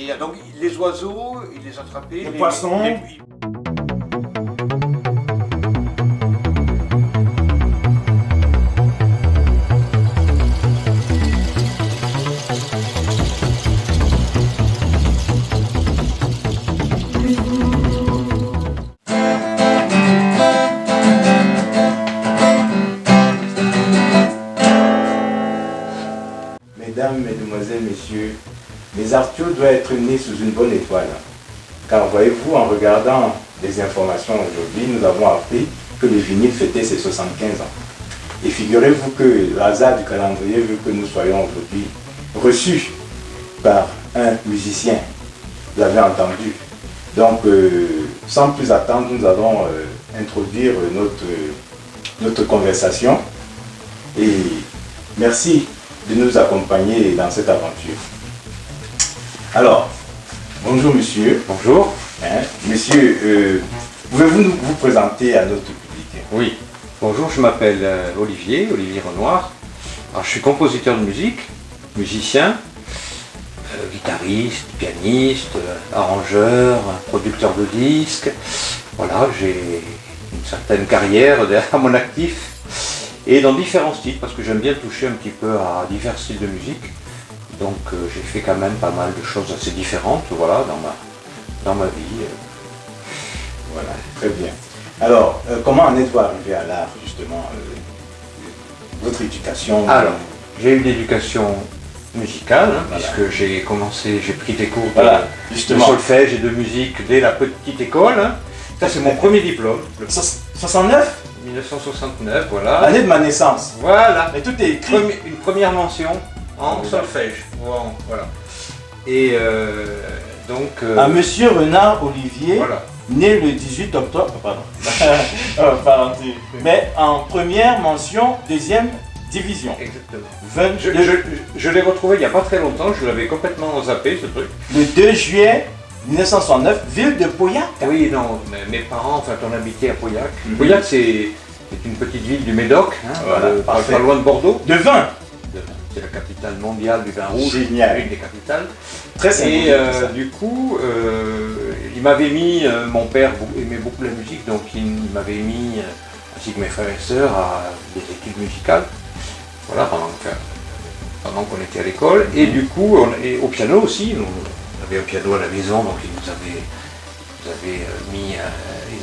Et donc les oiseaux, il les attrapait. Les poissons. Mesdames, Mesdemoiselles, Messieurs, les Arthur doivent être nés sous une bonne étoile. Car voyez-vous, en regardant les informations aujourd'hui, nous avons appris que le vinyle fêtait ses 75 ans. Et figurez-vous que le hasard du calendrier veut que nous soyons aujourd'hui reçus par un musicien. Vous l'avez entendu. Donc, sans plus attendre, nous allons introduire notre conversation. Et merci de nous accompagner dans cette aventure. Alors, bonjour monsieur. Bonjour. Monsieur, pouvez-vous vous présenter à notre public? Oui. Bonjour, je m'appelle Olivier Renoir. Alors, je suis compositeur de musique, musicien, guitariste, pianiste, arrangeur, producteur de disques. Voilà, j'ai une certaine carrière derrière mon actif. Et dans différents styles, parce que j'aime bien toucher un petit peu à divers styles de musique. Donc j'ai fait quand même pas mal de choses assez différentes, voilà, dans ma vie. Voilà, très bien. Alors, comment en êtes-vous arrivé à l'art, justement, votre éducation? Alors, j'ai eu une éducation musicale, hein, voilà. Puisque j'ai pris des cours justement. de solfège et de musique dès la petite école. Hein. Ça, c'est mon premier diplôme. 69 1969, voilà. L'année de ma naissance. Voilà. Mais tout est écrit. Une première mention en solfège. Voilà. Et donc... À monsieur Renard Olivier, voilà. né le 18 octobre, pardon. Mais en première mention, deuxième division. Exactement. Je l'ai retrouvé il n'y a pas très longtemps, je l'avais complètement zappé ce truc. Le 2 juillet 1969, ville de Pauillac. Oui, non, mes parents, enfin, on habitait à Pauillac. Pauillac, c'est une petite ville du Médoc, hein, voilà, pas loin de Bordeaux. De vin. C'est la capitale mondiale du vin rouge. Génial. Une des capitales. Très symbolique. Et du coup, il m'avait mis, mon père aimait beaucoup la musique, donc il m'avait mis, ainsi que mes frères et sœurs, à des études musicales. Voilà, pendant qu'on était à l'école. Et du coup, au piano aussi. On avait un piano à la maison, donc il nous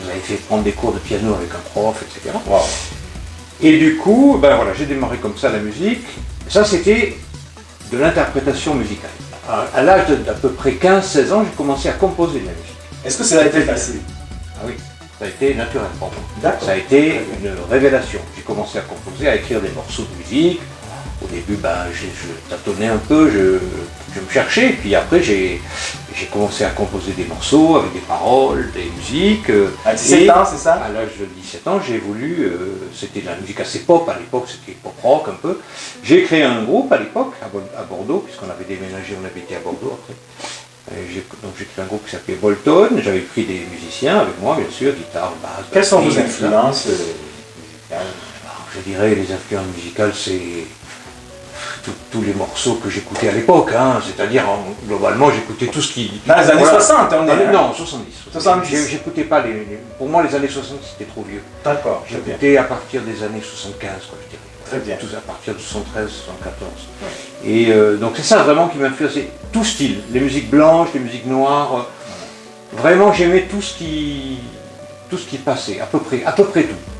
avait fait prendre des cours de piano avec un prof, etc. Wow. Et du coup, ben voilà, j'ai démarré comme ça la musique. Ça, c'était de l'interprétation musicale. À l'âge d'à peu près 15-16 ans, j'ai commencé à composer de la musique. Est-ce que ça a été facile? Ah oui, ça a été naturel pour moi. D'accord. Ça a été une révélation. J'ai commencé à composer, à écrire des morceaux de musique. Au début, ben, je tâtonnais un peu, je me cherchais, puis après j'ai commencé à composer des morceaux avec des paroles, des musiques. À 17 ans, c'est ça? À l'âge de 17 ans, j'ai voulu, c'était de la musique assez pop à l'époque, c'était pop rock un peu. J'ai créé un groupe à l'époque, à Bordeaux, puisqu'on avait déménagé, on habitait à Bordeaux après. Donc j'ai créé un groupe qui s'appelait Bolton, j'avais pris des musiciens avec moi, bien sûr, guitare, basse. Quelles sont vos batterie, influences musicales? Alors, je dirais les influences musicales, c'est tous les morceaux que j'écoutais à l'époque, hein, c'est-à-dire globalement j'écoutais tout ce qui... Dans les années 60, on est... Non, 70. 70. J'écoutais pas pour moi les années 60 c'était trop vieux. D'accord, très bien. J'écoutais à partir des années 75, quoi, je dirais. Très bien. Tout à partir de 73, 74. Ouais. Et donc c'est ça vraiment qui m'a influencé. Tout style, les musiques blanches, les musiques noires. Vraiment j'aimais tout ce qui passait, à peu près tout.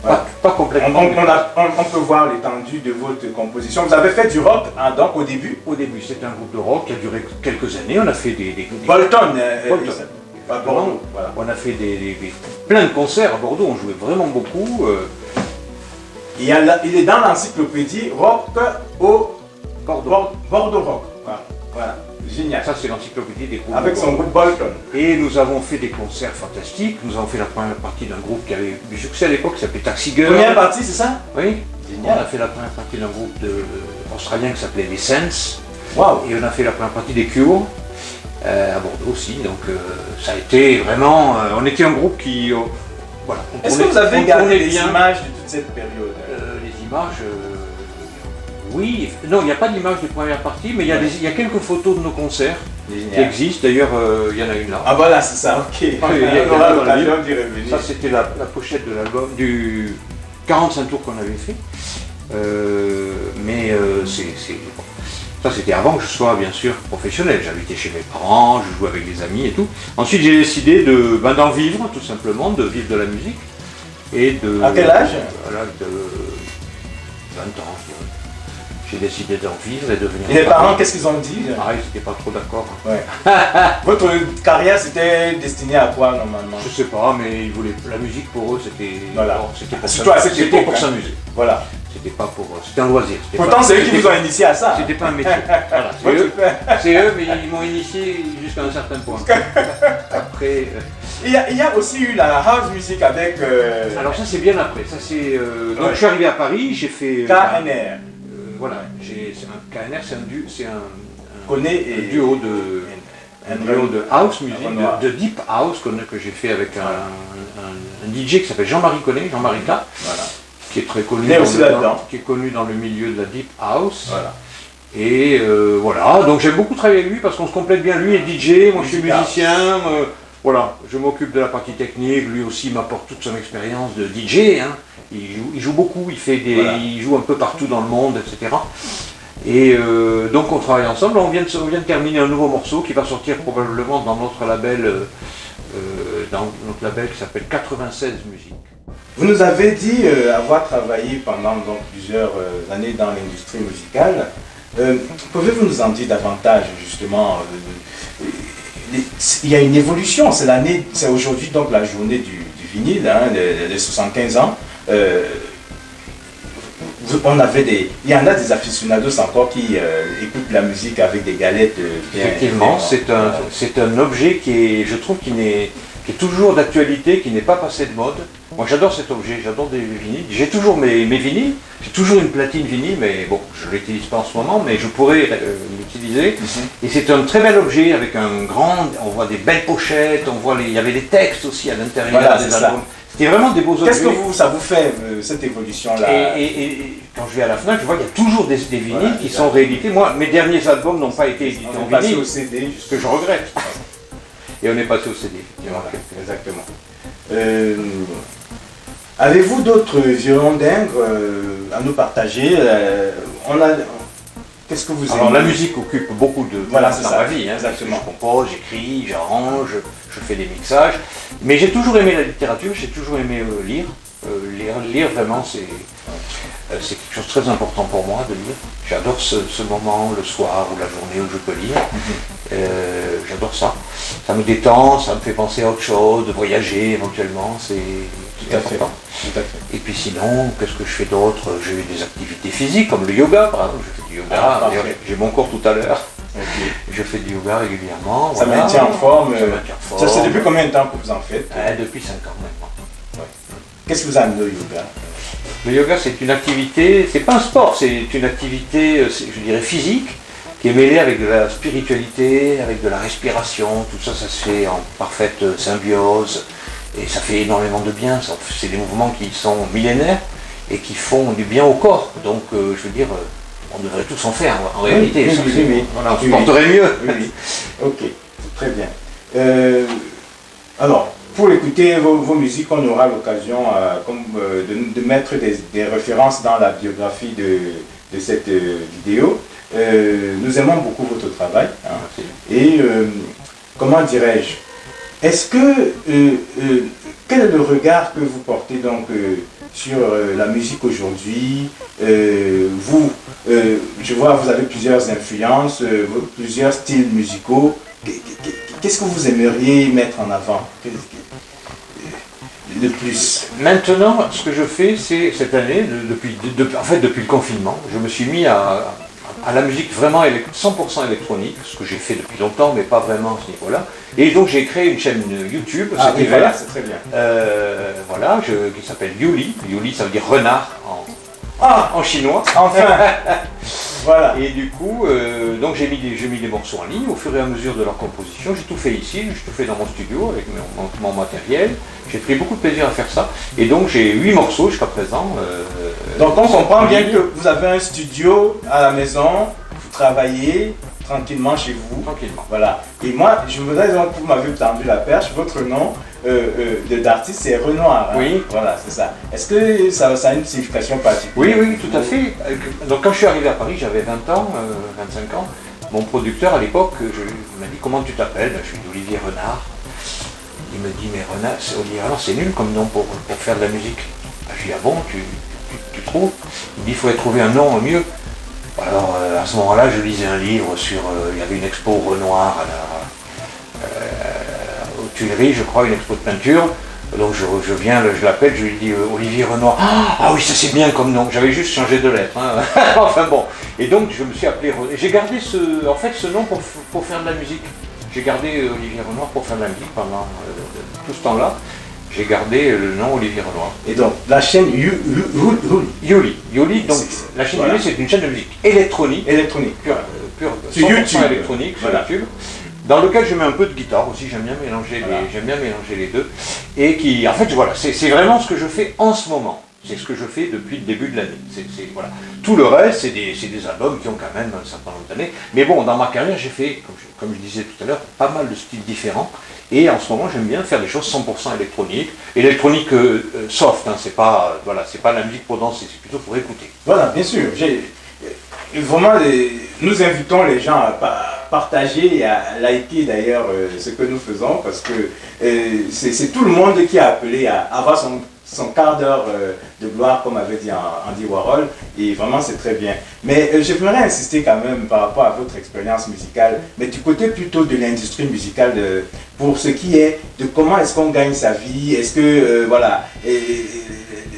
Ouais. Pas complètement. On peut voir l'étendue de votre composition. Vous avez fait du rock, hein, donc au début? Au début, c'était un groupe de rock qui a duré quelques années. On a fait des Bolton. À Bordeaux. Voilà. On a fait plein de concerts à Bordeaux. On jouait vraiment beaucoup. Il est dans l'encyclopédie Rock au Bordeaux Rock. Voilà. Génial. Ça, c'est l'encyclopédie des groupes. Avec son groupe Bolton. Et nous avons fait des concerts fantastiques. Nous avons fait la première partie d'un groupe qui avait du succès à l'époque, qui s'appelait Taxi Girl. Première partie, c'est ça? Oui. Génial. On a fait la première partie d'un groupe australien qui s'appelait Les Sense. Wow. Et on a fait la première partie des Cure, à Bordeaux aussi. Donc ça a été vraiment... on était un groupe qui... voilà. Est-ce que vous avez gardé les images de toute cette période? Les images... oui, non, il n'y a pas d'image de première partie, mais il y a quelques photos de nos concerts. qui Génial. existe. D'ailleurs, il y en a une là. Ah voilà, c'est ça, ok. Il y a- On aura dans le l'occasion d'y revenir. Ça, c'était la pochette de l'album, du 45 tours qu'on avait fait. Ça, c'était avant que je sois, bien sûr, professionnel. J'habitais chez mes parents, je jouais avec des amis et tout. Ensuite, j'ai décidé d'en vivre, tout simplement, de vivre de la musique. Et de, À quel âge? À l'âge de 20 ans, je dirais. J'ai décidé d'en vivre et de venir. Et les parents, qu'est-ce qu'ils ont dit? Pareil, ils n'étaient pas trop d'accord. Ouais. Votre carrière, c'était destiné à quoi, normalement? Je sais pas, mais ils voulaient la musique pour eux, c'était Voilà. c'était pour Surtout à cette c'était époque, pour hein. s'amuser. Voilà. C'était pas pour c'était un loisir. C'était Pourtant, pas- c'est eux qui c'était vous ont pas- initié à ça. C'était pas un métier. Voilà, Votre père. c'est eux, mais ils m'ont initié jusqu'à un certain point. Après, Il y a aussi eu la house music avec alors ça c'est bien après. Ça c'est donc Ouais. je suis arrivé à Paris, j'ai fait KNR. voilà, c'est un KNR, c'est un Connaît un et duo de un duo de house music, Renoir. de deep house que j'ai fait avec un DJ qui s'appelle Jean-Marie Connet, Jean-Marie K, Voilà. qui est très connu, Il est aussi là-dedans. qui est connu dans le milieu de la deep house. Voilà. Et voilà, donc j'aime beaucoup travailler avec lui parce qu'on se complète bien. Lui est DJ, moi je suis Musical. musicien. Voilà, je m'occupe de la partie technique. Lui aussi m'apporte toute son expérience de DJ. Hein. Il joue beaucoup, Voilà. il joue un peu partout dans le monde, etc. Et donc on travaille ensemble. On vient de terminer un nouveau morceau qui va sortir probablement dans notre label, qui s'appelle 96 Musique. Vous nous avez dit avoir travaillé pendant donc, plusieurs années dans l'industrie musicale. Pouvez-vous nous en dire davantage justement il y a une évolution, c'est aujourd'hui donc la journée du vinyle, hein, les 75 ans. Il y en a des aficionados encore qui écoutent la musique avec des galettes bien. Effectivement, bien, c'est un objet qui est, je trouve, qui est toujours d'actualité, qui n'est pas passé de mode. Moi j'adore cet objet, j'adore des vinyles. J'ai toujours mes vinyles, j'ai toujours une platine vinyle, mais bon, je ne l'utilise pas en ce moment, mais je pourrais l'utiliser. Et c'est un très bel objet avec un grand, on voit des belles pochettes, il y avait des textes aussi à l'intérieur Voilà, des c'est ça. albums. C'était vraiment des beaux objets. Qu'est-ce que ça vous fait, cette évolution-là? Et quand je vais à la FNAC, je vois qu'il y a toujours des vinyles Voilà, qui c'est sont ça. réédités. Moi, mes derniers albums n'ont pas été édités On en est passé vinyle, au CD, ce que je regrette. Et on est passé au CD. Voilà, exactement. Avez-vous d'autres violons d'Ingres à nous partager? Qu'est-ce que vous aimez? Alors la musique occupe beaucoup de Voilà, place c'est dans ça, ma vie. Hein, exactement. Je compose, j'écris, j'arrange, je fais des mixages. Mais j'ai toujours aimé la littérature, j'ai toujours aimé lire. Lire vraiment, c'est quelque chose de très important pour moi de lire. J'adore ce moment, le soir ou la journée où je peux lire. J'adore ça. Ça me détend, ça me fait penser à autre chose, de voyager éventuellement, c'est Tout à fait. important. Tout à fait. Et puis sinon, qu'est-ce que je fais d'autre? J'ai des activités physiques comme le yoga, par exemple. Je fais du yoga. Ah, D'ailleurs, parfait. j'ai mon cours tout à l'heure. Ok. Je fais du yoga régulièrement. Ça voilà. maintient en forme. Ça maintient en Ça, forme. c'est depuis combien de temps que vous en faites? Depuis 5 ans maintenant. Qu'est-ce que vous amenez au yoga? Le yoga, c'est une activité, c'est pas un sport, c'est une activité, je dirais, physique, qui est mêlée avec de la spiritualité, avec de la respiration. Tout ça, ça se fait en parfaite symbiose. Et ça fait énormément de bien. C'est des mouvements qui sont millénaires et qui font du bien au corps. Donc, je veux dire, on devrait tous en faire en réalité. oui, Ça, oui, c'est- oui. Voilà, on se Oui, porterait mieux. Oui, oui. Ok, très bien. Alors, pour écouter vos musiques, on aura l'occasion de mettre des références dans la biographie de cette vidéo. Nous aimons beaucoup votre travail. Hein. Et comment dirais-je? Est-ce que quel est le regard que vous portez donc sur la musique aujourd'hui? Je vois vous avez plusieurs influences, plusieurs styles musicaux. Qu'est-ce que vous aimeriez mettre en avant de plus? Maintenant, ce que je fais, c'est cette année, depuis le confinement, je me suis mis à la musique vraiment 100% électronique, ce que j'ai fait depuis longtemps, mais pas vraiment à ce niveau-là. Et donc j'ai créé une chaîne YouTube cet hiver, voilà, c'est très bien. voilà, qui s'appelle Yuli. Yuli, ça veut dire renard en chinois. Enfin. Voilà. Et du coup, donc j'ai mis des morceaux en ligne au fur et à mesure de leur composition. J'ai tout fait ici, j'ai tout fait dans mon studio avec mon matériel. J'ai pris beaucoup de plaisir à faire ça. Et donc j'ai 8 morceaux jusqu'à présent. Donc on comprend bien que vous avez un studio à la maison, vous travaillez tranquillement chez vous. Tranquillement. Voilà. Et moi, je voudrais donc, vous m'avez tendu la perche, votre nom d'artiste c'est Renoir. Hein. Oui. Voilà, c'est ça. Est-ce que ça a une signification particulière? Oui, oui, tout à fait. Donc quand je suis arrivé à Paris, j'avais 20 ans, 25 ans. Mon producteur à l'époque, il m'a dit comment tu t'appelles? Je suis Olivier Renard. Il me dit mais Renard, Olivier Renard, c'est nul comme nom pour faire de la musique. Je lui dis ah bon, tu trouves? Il me dit il faudrait trouver un nom mieux. Alors à ce moment-là, je lisais un livre sur, il y avait une expo Renoir aux Tuileries, je crois, une expo de peinture. Donc je viens, je l'appelle, je lui dis Olivier Renoir. Ah oui, ça c'est bien comme nom. J'avais juste changé de lettre. Hein. Enfin bon. Et donc je me suis appelé Renoir. J'ai gardé ce nom pour faire de la musique. J'ai gardé Olivier Renoir pour faire de la musique pendant tout ce temps-là. J'ai gardé le nom Olivier Renoir. Et donc la chaîne Yoli, donc la chaîne Yoli, c'est une chaîne de musique électronique. Électronique. Pure, sur YouTube. Électronique, Voilà. sur YouTube. Dans lequel je mets un peu de guitare aussi, j'aime bien mélanger les deux. Et qui, en fait, voilà, c'est vraiment ce que je fais en ce moment. C'est ce que je fais depuis le début de l'année. Voilà. Tout le reste, c'est des albums qui ont quand même un certain nombre d'années. Mais bon, dans ma carrière, j'ai fait, comme je disais tout à l'heure, pas mal de styles différents. Et en ce moment, j'aime bien faire des choses 100% électroniques. Électronique soft, hein, c'est pas la musique pour danser, c'est plutôt pour écouter. Voilà, bien sûr. Vraiment, nous invitons les gens à partager et à liker d'ailleurs ce que nous faisons parce que c'est tout le monde qui a appelé à avoir son quart d'heure de gloire, comme avait dit Andy Warhol, et vraiment c'est très bien. Mais j'aimerais insister quand même par rapport à votre expérience musicale, mais du côté plutôt de l'industrie musicale, pour ce qui est de comment est-ce qu'on gagne sa vie, est-ce que, voilà,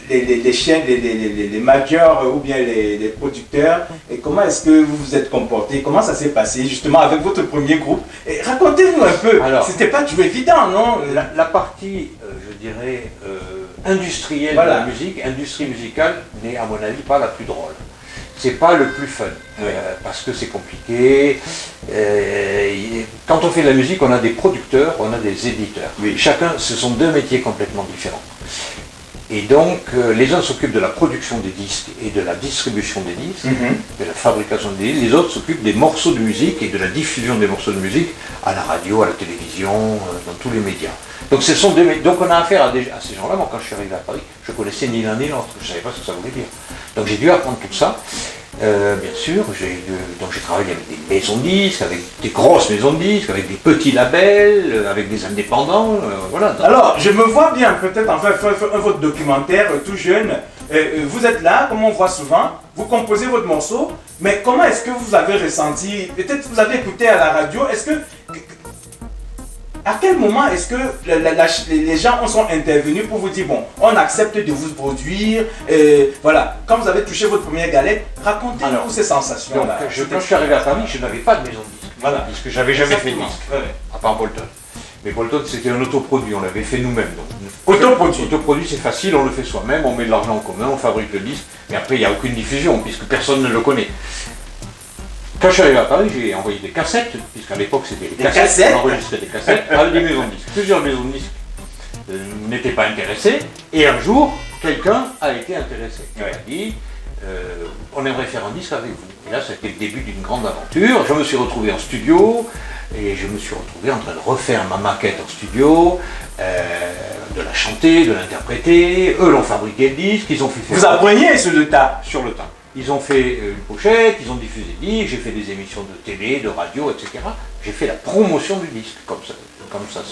les chaînes, les majors ou bien les producteurs, et comment est-ce que vous vous êtes comporté, comment ça s'est passé justement avec votre premier groupe? Racontez-nous un peu, c'était pas toujours évident, non? La partie, je dirais, industrielle voilà. de la musique, industrie musicale, n'est à mon avis pas la plus drôle. C'est pas le plus fun, parce que c'est compliqué. Quand on fait de la musique, on a des producteurs, on a des éditeurs. Oui. Chacun, ce sont deux métiers complètement différents. Et donc, les uns s'occupent de la production des disques et de la distribution des disques, de la fabrication des disques. Les autres s'occupent des morceaux de musique et de la diffusion des morceaux de musique à la radio, à la télévision, dans tous les médias. Donc, donc on a affaire à ces gens-là. Moi, quand je suis arrivé à Paris, je ne connaissais ni l'un ni l'autre. Je ne savais pas ce que ça voulait dire. Donc, j'ai dû apprendre tout ça. Bien sûr, j'ai travaillé avec des maisons de disques, avec des grosses maisons de disques, avec des petits labels, avec des indépendants, voilà. Alors, je me vois bien, peut-être, enfin, votre documentaire tout jeune, vous êtes là, comme on voit souvent, vous composez votre morceau, mais comment est-ce que vous avez ressenti, peut-être vous avez écouté à la radio, est-ce que, à quel moment est-ce que les gens sont intervenus pour vous dire, bon, on accepte de vous produire, voilà, quand vous avez touché votre première galette, racontez-nous ces sensations-là. Quand je suis arrivé à Paris, je n'avais pas de maison de disque, voilà. parce que j'avais jamais fait de disque, à part Bolton. Mais Bolton, c'était un autoproduit, on l'avait fait nous-mêmes. Autoproduit, c'est facile, on le fait soi-même, on met de l'argent en commun, on fabrique le disque, mais après, il n'y a aucune diffusion, puisque personne ne le connaît. Quand je suis arrivé à Paris, j'ai envoyé des cassettes, puisqu'à l'époque c'était des cassettes, on enregistrait des cassettes avec des maisons de disques. Plusieurs maisons de disques n'étaient pas intéressées, et un jour, quelqu'un a été intéressé. Il a dit, on aimerait faire un disque avec vous. Et là, c'était le début d'une grande aventure. Je me suis retrouvé en studio, et je me suis retrouvé en train de refaire ma maquette en studio, de la chanter, de l'interpréter. Eux l'ont fabriqué le disque, ils ont fait faire... Vous appreniez sur le tas? Sur le tas. Ils ont fait une pochette, ils ont diffusé le disque, j'ai fait des émissions de télé, de radio, etc. J'ai fait la promotion du disque, comme ça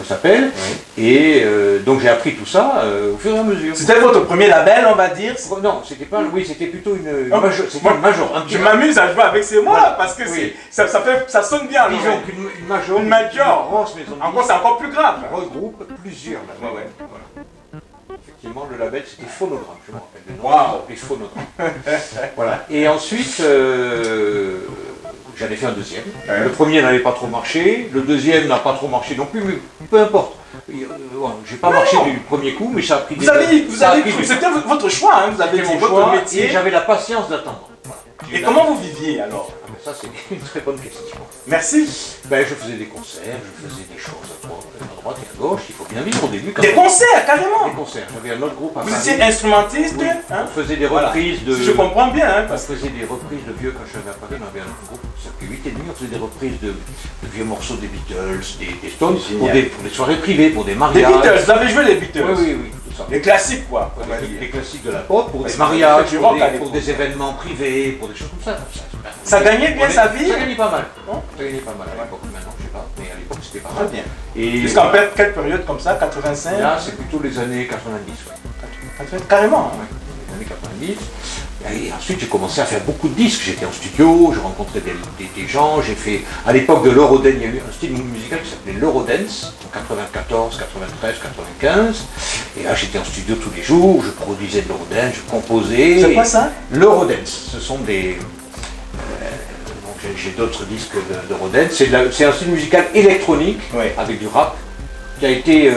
s'appelle. Oui. Et donc j'ai appris tout ça au fur et à mesure. C'était votre premier label, on va dire? Non, c'était pas. Oui, c'était plutôt une major. Je m'amuse à jouer avec ces mots-là parce que ça sonne bien. Disons qu'une major. Une major. Grosse maison de disque. Encore, c'est encore plus grave. Regroupe plusieurs labels. Ouais. Voilà. Effectivement, le label c'était Phonogramme, je me rappelle. Waouh! Et Phonogramme. Voilà. Et ensuite, j'en ai fait un deuxième. Le premier n'avait pas trop marché, le deuxième n'a pas trop marché non plus, mais peu importe. J'ai pas marché du premier coup, mais ça a pris Vous avez c'était votre choix, hein, vous avez dit votre métier. Et j'avais la patience d'attendre. Voilà. Et comment vous viviez alors? ça c'est une très bonne question. Merci. Ben, je faisais des concerts, je faisais des choses à droite et à gauche, il faut bien vivre au début quand Des même. concerts, carrément. Des concerts, j'avais un autre groupe à Vous Paris. étiez instrumentiste, Oui, hein? on faisait des Voilà. reprises de... Si je comprends bien, hein, On parce que faisait des reprises de vieux, quand je suis arrivé à Paris, on avait un groupe qui s'appelait 8 et demi, on faisait des reprises de vieux morceaux des Beatles, des Stones, Génial. pour des soirées privées, pour des les mariages. Beatles, vous avez joué les Beatles. Oui, tout ça. Les classiques, quoi. on va Les, dire. les classiques de la pop, pour Parce des que mariages, du rock à pour l'époque. des événements privés, pour des choses comme ça. Ça gagnait bien sa vie? Ça gagnait pas mal. Bon. Ça gagnait pas mal à l'époque, maintenant je sais pas, mais à l'époque c'était pas Très mal. bien. Et Jusqu'en quelle période comme ça? 85? là c'est plutôt les années 90, ouais. 80, carrément. Ouais, les années 90. Et ensuite j'ai commencé à faire beaucoup de disques, j'étais en studio, je rencontrais des gens, j'ai fait, à l'époque de l'Eurodance, il y a eu un style musical qui s'appelait l'Eurodance, en 94, 93, 95, et là j'étais en studio tous les jours, je produisais de l'Eurodance, je composais. C'est quoi ça? L'Eurodance, ce sont des... donc j'ai d'autres disques d'Eurodance, c'est un style musical électronique, Oui. avec du rap, qui a été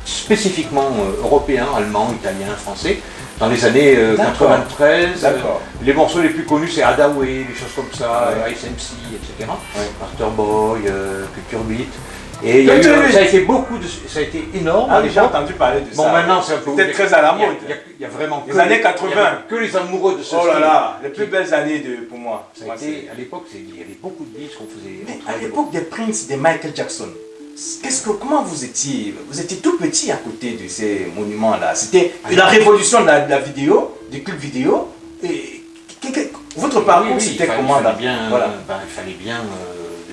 spécifiquement européen, allemand, italien, français, dans les années D'accord. 93. D'accord. Les morceaux les plus connus, c'est Hadaway, des choses comme ça, Ouais. Ice MC, etc. Ouais. Afterboy, Culture Beat. Et il y a Culture eu, Beat. ça a été beaucoup de, ça a été énorme Ah, à j'ai l'époque. entendu parler de ça. Bon, maintenant c'est un peu Peut-être très à la il y a- mode. Il y a vraiment Les années 80. il y a que les amoureux de ce Oh là style. là, les plus belles années pour moi. Ça a Moi, été, à l'époque, il y avait beaucoup de disques qu'on faisait. Mais on à travaillait l'époque des Prince, des Michael Jackson, comment vous étiez? Vous étiez tout petit à côté de ces monuments-là. C'était la révolution de la vidéo, des clubs vidéo. Et votre parcours, Oui, c'était il comment là? fallait bien, Voilà. il fallait bien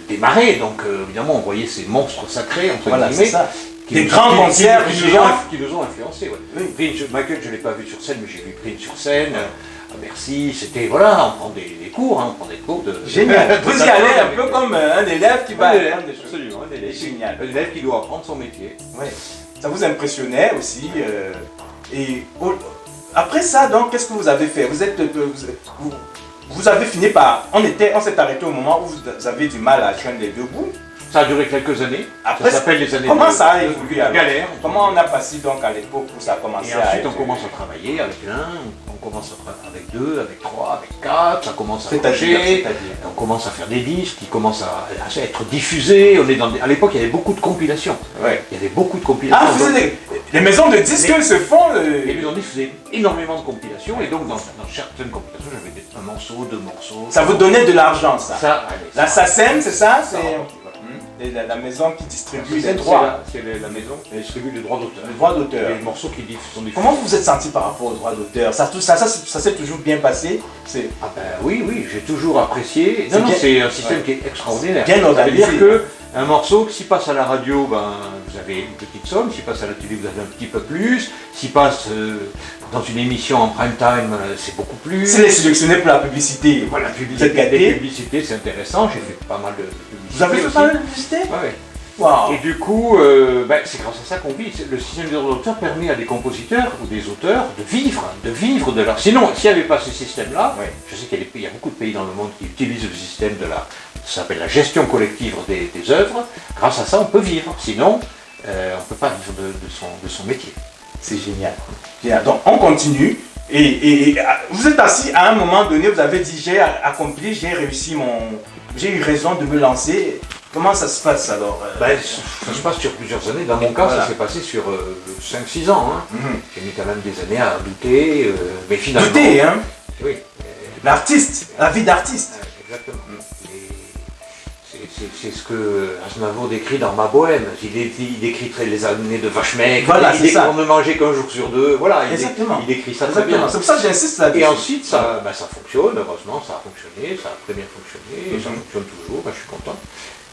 démarrer, donc évidemment on voyait ces monstres sacrés, entre Voilà, guillemets, c'est ça. qui Des nous- grands concerts qui géants. nous ont influencés. Ouais. Oui. Prince, Michael, je ne l'ai pas vu sur scène, mais j'ai vu Prince sur scène. À Bercy, c'était, voilà, on prend des cours, hein, on prend des cours de... Génial. Vous y allez un peu avec- comme un élève qui va Un élève, apprendre des choses. absolument, un élève. Génial. Un élève qui doit apprendre son métier. Ouais. Ça vous impressionnait aussi. Et après ça, donc, qu'est-ce que vous avez fait? Vous avez fini par... On s'est arrêté au moment où vous avez du mal à joindre les deux bouts. Ça a duré quelques années. Après, ça s'appelle les années comment de- ça a de- évolué de alors? galère. Comment on a passé donc à l'époque où ça a commencé Et à ensuite, être... on commence à travailler avec l'un, on commence à travailler avec deux, avec trois, avec quatre, ça commence à C'est-à-dire, marcher, on commence à faire des disques qui commencent à être diffusés. On est à l'époque, il y avait beaucoup de compilations. Ouais. Il y avait beaucoup de compilations. Ah, vous faisiez les maisons de disques se font... Et les disques faisaient énormément de compilations, et donc dans certaines compilations, j'avais un morceau, deux morceaux. Ça vous donnait de l'argent, ça. Allez, La SACEM, c'est ça? ça C'est rapporte, voilà. la maison qui distribue C'est les droits. la maison qui distribue les droits d'auteur. Les droits d'auteur. Les morceaux qui sont diffusés. Comment vous vous êtes senti par rapport aux droits d'auteur? Ça s'est toujours bien passé? C'est Ah ben oui, j'ai toujours apprécié. C'est Non, bien- c'est un système ouais. qui est extraordinaire. Bien organisé. C'est-à-dire que un morceau, s'il passe à la radio, ben, vous avez une petite somme. S'il passe à la télé, vous avez un petit peu plus. S'il passe dans une émission en prime time, c'est beaucoup plus. les sélectionné pour la publicité. Voilà, la Vous publicité, êtes gâté. les publicités, c'est intéressant. J'ai fait pas mal de publicité. Vous avez fait aussi. pas mal de publicité? Ouais, ouais. Waouh. Et du coup, c'est grâce à ça qu'on vit. Le système des droits d'auteur permet à des compositeurs ou des auteurs de vivre de leur... Sinon, s'il n'y avait pas ce système-là, Ouais. je sais qu'il y a beaucoup de pays dans le monde qui utilisent le système ça s'appelle la gestion collective des œuvres. Grâce à ça, on peut vivre. Sinon, on ne peut pas vivre de son métier. C'est génial. Génial. Donc on continue. Et vous êtes assis à un moment donné, vous avez dit j'ai accompli, j'ai réussi j'ai eu raison de me lancer. Comment ça se passe alors? Ça se passe sur plusieurs années. Dans mon cas, Voilà. ça s'est passé sur 5-6 ans. Hein. Mhm. J'ai mis quand même des années à douter, mais finalement... Douter, hein? Oui. L'artiste, la vie d'artiste. Exactement. C'est ce que Aznavour décrit dans Ma Bohème. Il décrit les années de vache maigre, Voilà, il c'est décrit ça. qu'on ne mangeait qu'un jour sur deux. Voilà, Exactement. il décrit ça très Exactement. bien. C'est pour ça que j'insiste là-dessus. Et ensuite, ça fonctionne, heureusement, ça a fonctionné, ça a très bien fonctionné, et ça fonctionne toujours, je suis content.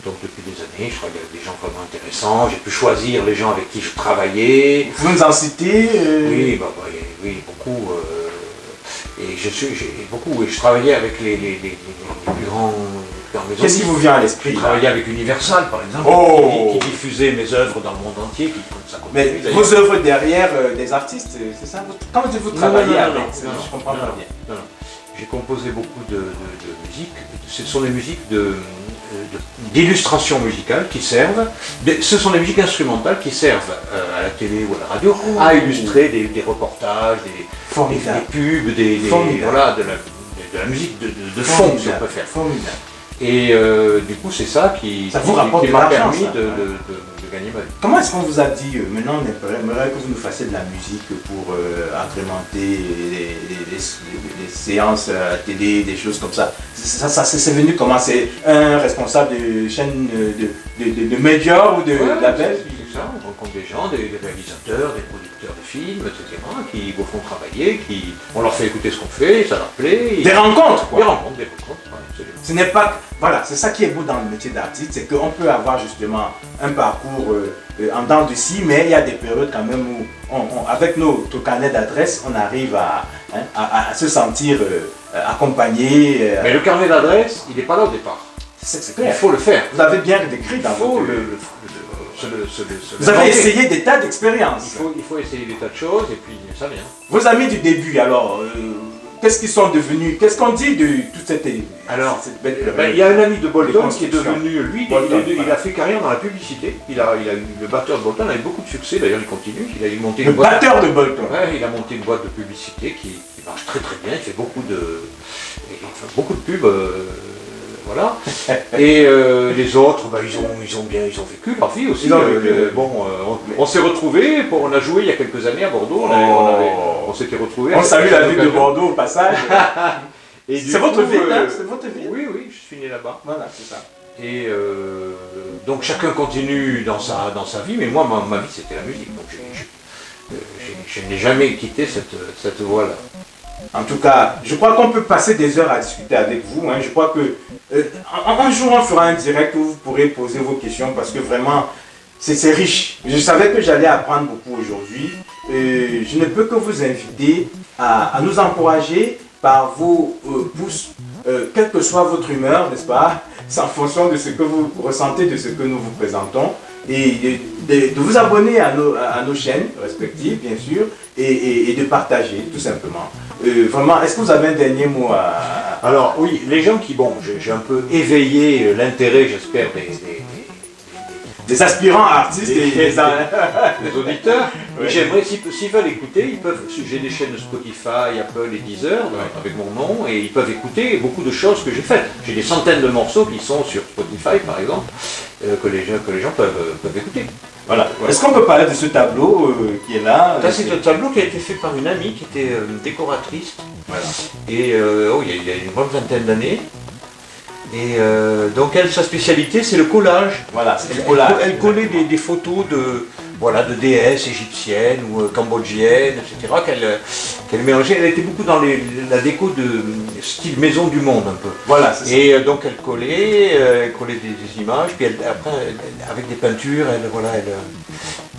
Donc depuis des années, je travaille avec des gens vraiment intéressants, j'ai pu choisir les gens avec qui je travaillais. Vous pouvez nous en citer? Oui, oui, beaucoup. Et je travaillais avec les plus grands maisons. Qu'est-ce qui vous vient à l'esprit? J'ai travaillé avec Universal, par exemple, Oh. qui diffusait mes œuvres dans le monde entier, ça Mais continue, d'ailleurs. vos œuvres derrière des artistes, c'est ça? Comment vous travaillez avec? Non, Je comprends pas bien. non. J'ai composé beaucoup de musique. Ce sont des musiques d'illustration musicale qui servent. Ce sont des musiques instrumentales qui servent à la télé ou à la radio à illustrer des reportages, des Formidable. pubs, Formidable. voilà, de la musique de fond, si on peut faire. Formidable. Et du coup, c'est ça qui Ça vous rapporte qui de m'a l'argent, permis ça. de gagner ma vie. Comment est-ce qu'on vous a dit, maintenant on aimerait que vous nous fassiez de la musique pour agrémenter les séances à la télé, des choses comme ça. C'est venu comment? C'est un responsable de chaîne de médias ou de label? C'est ça, on rencontre des gens, des réalisateurs, des producteurs de films, etc., qui vous font travailler, on leur fait écouter ce qu'on fait, ça leur plaît. Des rencontres, quoi. Des rencontres, ouais, absolument. Ce n'est pas... Voilà, c'est ça qui est beau dans le métier d'artiste, c'est qu'on peut avoir justement un parcours en dents de scie, mais il y a des périodes quand même où, avec notre carnet d'adresse, on arrive à se sentir accompagné. Mais le carnet d'adresse, il n'est pas là au départ. C'est Il clair. faut le faire. Vous avez bien décrit dans votre... Vous avez essayé des tas d'expériences. Il faut essayer des tas de choses et puis ça vient. Vos amis du début, alors, qu'est-ce qu'ils sont devenus? Qu'est-ce qu'on dit de toute cette... Alors, cette belle il y a un ami de Bolton qui est construction. devenu, lui, Bolton, il voilà. a fait carrière dans la publicité. Il a eu le batteur de Bolton, il a eu beaucoup de succès, d'ailleurs il continue. Il a monté Le une boîte. batteur de Bolton. Ouais, il a monté une boîte de publicité qui marche très très bien, il fait beaucoup de pubs, voilà. Et les autres, ils ont vécu leur vie aussi. On s'est retrouvés, on a joué il y a quelques années à Bordeaux, on s'était retrouvés. On salue la ville de Bordeaux au passage. C'est votre ville, hein? C'est votre ville. Oui, je suis né là-bas. Voilà, c'est ça. Et donc chacun continue dans sa vie, mais moi ma vie c'était la musique, donc je n'ai jamais quitté cette voie-là. En tout cas, je crois qu'on peut passer des heures à discuter avec vous. Je crois que un jour on fera un direct où vous pourrez poser vos questions parce que vraiment c'est riche. Je savais que j'allais apprendre beaucoup aujourd'hui. Je ne peux que vous inviter à nous encourager par vos pouces, quelle que soit votre humeur, n'est-ce pas? C'est en fonction de ce que vous ressentez, de ce que nous vous présentons. Et de vous abonner à nos chaînes respectives, bien sûr, et de partager, tout simplement. Vraiment, est-ce que vous avez un dernier mot à... Alors oui, les gens qui, j'ai un peu éveillé l'intérêt, j'espère, des aspirants artistes et des auditeurs. Ouais. J'aimerais, s'ils veulent écouter, j'ai des chaînes Spotify, Apple et Deezer, avec mon nom, et ils peuvent écouter beaucoup de choses que j'ai faites. J'ai des centaines de morceaux qui sont sur Spotify, par exemple, que les gens peuvent écouter. Voilà. Est-ce qu'on peut parler de ce tableau qui est là? Ça, c'est un tableau qui a été fait par une amie qui était décoratrice, Voilà. et il y a une bonne vingtaine d'années. Et donc sa spécialité c'est le collage. Voilà, c'est le collage. Elle collait des photos de déesses égyptiennes ou cambodgiennes, etc. qu'elle mélangeait. Elle était beaucoup dans la déco de style maison du monde un peu. Voilà, c'est ça. Et donc elle collait des images, puis après avec des peintures,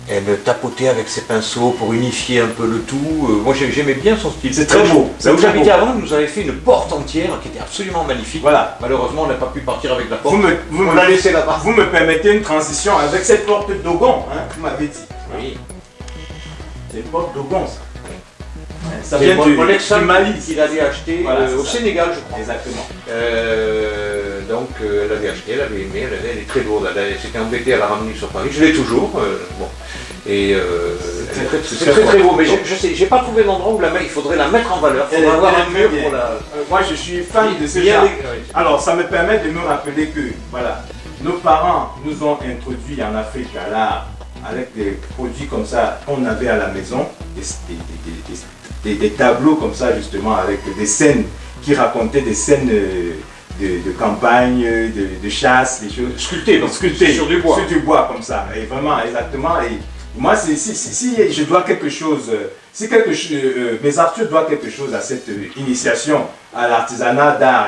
elle tapotait avec ses pinceaux pour unifier un peu le tout. Moi j'aimais bien son style. C'est très beau. Là où j'habitais avant, nous avait fait une porte entière qui était absolument magnifique. Voilà. Malheureusement, on n'a pas pu partir avec la porte. On l'a laissé là-bas. Vous me permettez une transition avec cette porte d'Ogon, vous m'avez dit. Oui. C'est une porte d'Ogon, ça. Ça C'est vient mon du Mali qu'il avait acheté Voilà, au c'est ça. Sénégal, je crois. Exactement. Donc elle avait acheté, elle avait aimé, elle est très lourde. Elle s'était embêtée à la ramener sur Paris. Je l'ai toujours. Et c'est très beau, mais je sais, j'ai pas trouvé d'endroit où il faudrait la mettre en valeur. Il faudrait avoir un mur pour la... Moi je suis fan de ce genre. Alors ça me permet de me rappeler que voilà, nos parents nous ont introduits en Afrique à l'art avec des produits comme ça qu'on avait à la maison, des tableaux comme ça justement avec des scènes qui racontaient des scènes de campagne, de chasse, des choses sculptées sur du bois. Sur du bois comme ça, et vraiment exactement. Et moi, si je dois quelque chose, mes Arthur doivent quelque chose à cette initiation à l'artisanat d'art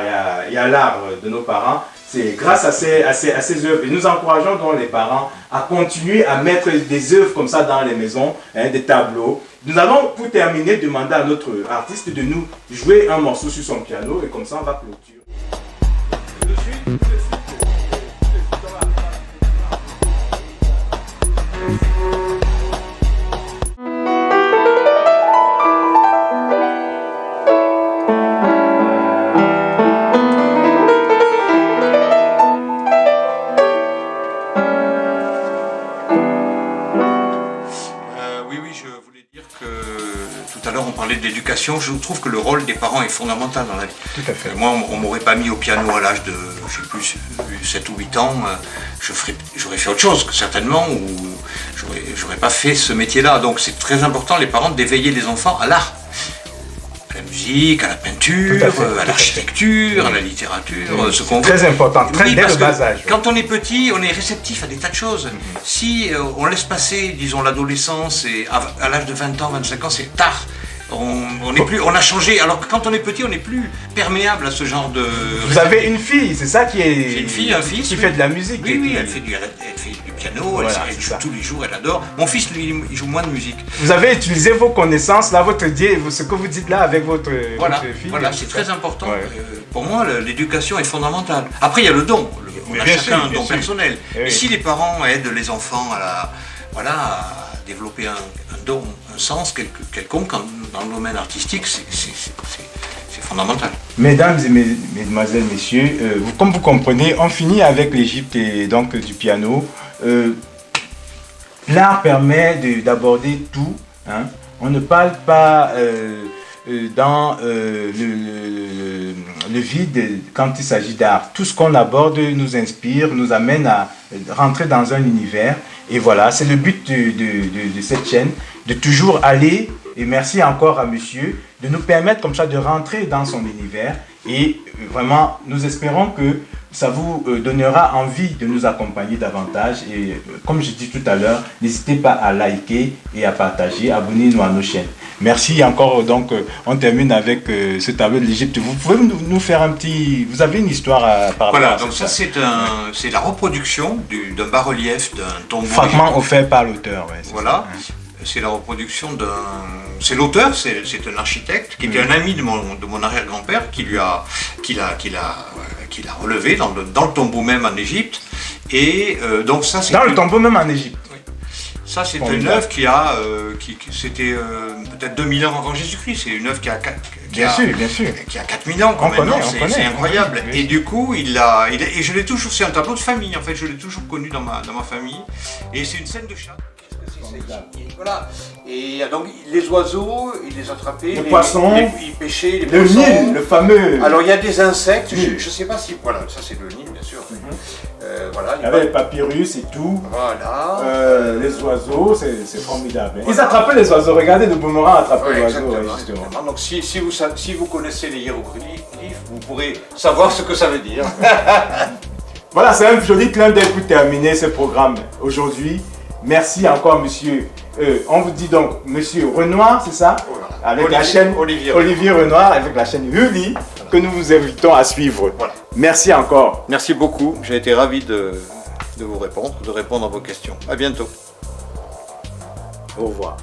et à l'art de nos parents, c'est grâce à ces œuvres. Et nous encourageons donc les parents à continuer à mettre des œuvres comme ça dans les maisons, des tableaux. Nous allons, pour terminer, demander à notre artiste de nous jouer un morceau sur son piano et comme ça on va clôturer. parlait de l'éducation, je trouve que le rôle des parents est fondamental dans la vie. Tout à fait. Moi, on m'aurait pas mis au piano à l'âge de, je sais plus, 7 ou 8 ans, j'aurais fait autre chose, certainement, ou j'aurais pas fait ce métier-là. Donc c'est très important, les parents, d'éveiller les enfants à l'art. À la musique, à la peinture, à l'architecture, à la littérature, ce qu'on veut. Très important, Oui, dès parce le que bas âge. quand on est petit, on est réceptif à des tas de choses. Si on laisse passer, disons, l'adolescence, et à l'âge de 20 ans, 25 ans, c'est tard. On a changé. Alors que quand on est petit, on n'est plus perméable à ce genre de... Vous avez une fille, c'est ça qui est... J'ai une fille, un fils. Qui oui. fait de la musique. Oui, oui, elle fait du piano, Voilà, elle c'est joue ça. tous les jours, elle adore. Mon fils, lui, il joue moins de musique. Vous avez utilisé vos connaissances, là, ce que vous dites là avec votre fille. Voilà, c'est très important. Ouais. Pour moi, l'éducation est fondamentale. Après, il y a le don. On a bien chacun sûr, un bien don sûr. personnel. Eh oui. Et si les parents aident les enfants à développer un don, un sens quelconque dans le domaine artistique, c'est fondamental. Mesdames et mesdemoiselles, messieurs, comme vous comprenez, on finit avec l'Égypte et donc du piano. L'art permet d'aborder tout. Hein. On ne parle pas dans le vide quand il s'agit d'art. Tout ce qu'on aborde nous inspire, nous amène à rentrer dans un univers. Et voilà, c'est le but de cette chaîne, de toujours aller, et merci encore à monsieur, de nous permettre comme ça de rentrer dans son univers. Et vraiment, nous espérons que ça vous donnera envie de nous accompagner davantage. Et comme je dis tout à l'heure, n'hésitez pas à liker et à partager, abonnez-nous à nos chaînes. Merci encore. Donc, on termine avec ce tableau de l'Égypte. Vous pouvez nous faire un petit... Vous avez une histoire par rapport Voilà, à donc ça c'est la reproduction d'un bas-relief d'un tombeau. fragment offert par l'auteur. Ouais, voilà. Ça. C'est la reproduction d'un... C'est l'auteur, c'est un architecte qui était un ami de mon arrière-grand-père qui l'a relevé dans le tombeau même en Égypte. Et donc ça c'est... Dans le tombeau même en Égypte. Oui. Ça c'est une œuvre c'était peut-être 2000 ans avant Jésus-Christ. C'est une œuvre qui a 4000 ans quand même. C'est incroyable. Oui. Et du coup, et je l'ai toujours... C'est un tableau de famille en fait. Je l'ai toujours connu dans ma famille. Et c'est une scène de chat. Voilà. Et donc les oiseaux, il les attrapait, les poissons, il pêchait, les le poissons. Nil, le fameux. Alors il y a des insectes, Nil. je ne sais pas si... Voilà, ça c'est le Nil bien sûr. Voilà, Il y avait les papyrus et tout. Voilà. Les oiseaux, c'est formidable. Ils attrapaient les oiseaux. Regardez, le boomerang attrapait les oiseaux. Exactement. Donc si vous connaissez les hiéroglyphes, vous pourrez savoir ce que ça veut dire. Voilà, c'est un joli clin d'œil pour terminer ce programme aujourd'hui. Merci encore, monsieur. On vous dit donc, monsieur Renoir, c'est ça? Voilà. Avec la chaîne Olivier Renoir, avec la chaîne Uli, que nous vous invitons à suivre. Voilà. Merci encore. Merci beaucoup. J'ai été ravi de vous répondre, de répondre à vos questions. À bientôt. Au revoir.